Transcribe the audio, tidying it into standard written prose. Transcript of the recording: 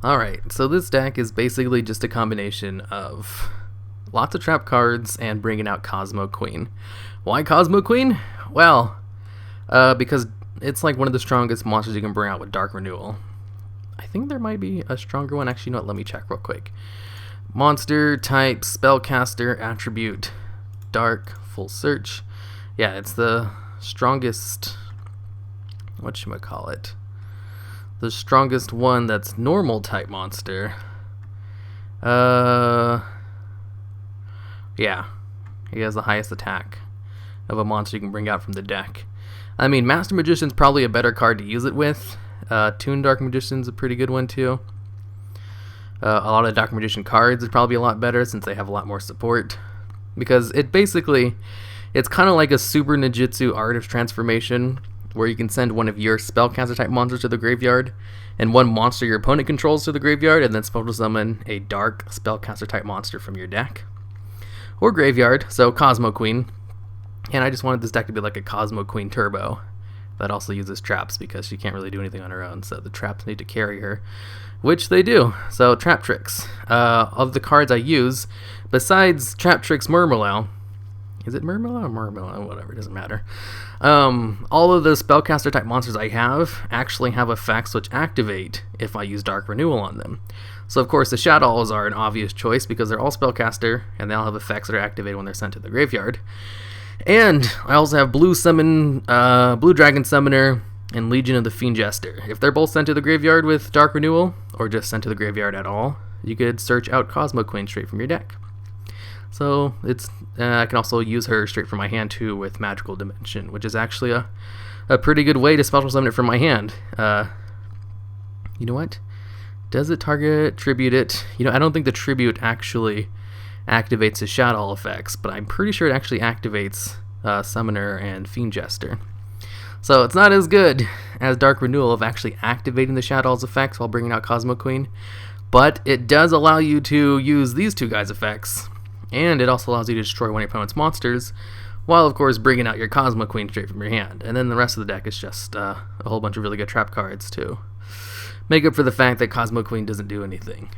Alright, so this deck is basically just a combination of lots of trap cards and bringing out Cosmo Queen. Why Cosmo Queen? Well, because it's like one of the strongest monsters you can bring out with Dark Renewal. I think there might be a stronger one. Actually, you know what? Let me check real quick. Monster, type, spellcaster, attribute, dark, full search. Yeah, it's the strongest, whatchamacallit, the strongest one that's normal type monster. Yeah, he has the highest attack of a monster you can bring out from the deck. I mean, Master Magician's probably a better card to use it with. Toon Dark Magician's a pretty good one too. A lot of the Dark Magician cards is probably a lot better since they have a lot more support. Because it's kind of like a Super Ninjutsu Art of Transformation, where you can send one of your spellcaster type monsters to the graveyard, and one monster your opponent controls to the graveyard, and then special summon a dark spellcaster type monster from your deck. Or graveyard, so Cosmo Queen. And I just wanted this deck to be like a Cosmo Queen Turbo that also uses traps because she can't really do anything on her own, so the traps need to carry her, which they do. So Trap Tricks. Of the cards I use, besides Trap Tricks Murmillow, is it Murmillow or Murmillow? Whatever, it doesn't matter. All of the spellcaster type monsters I have actually have effects which activate if I use Dark Renewal on them. So of course the Shadows are an obvious choice because they're all spellcaster and they all have effects that are activated when they're sent to the graveyard. And I also have Blue Dragon Summoner and Legion of the Fiend Jester. If they're both sent to the graveyard with Dark Renewal, or just sent to the graveyard at all, you could search out Cosmo Queen straight from your deck. So I can also use her straight from my hand too with Magical Dimension, which is actually a pretty good way to special summon it from my hand. You know what? Does it target tribute it? You know, I don't think the tribute actually activates his Shadow effects, but I'm pretty sure it actually activates Summoner and Fiend Jester. So it's not as good as Dark Renewal of actually activating the Shadow's effects while bringing out Cosmo Queen, but it does allow you to use these two guys' effects, and it also allows you to destroy one of your opponent's monsters, while of course bringing out your Cosmo Queen straight from your hand. And then the rest of the deck is just a whole bunch of really good trap cards to make up for the fact that Cosmo Queen doesn't do anything.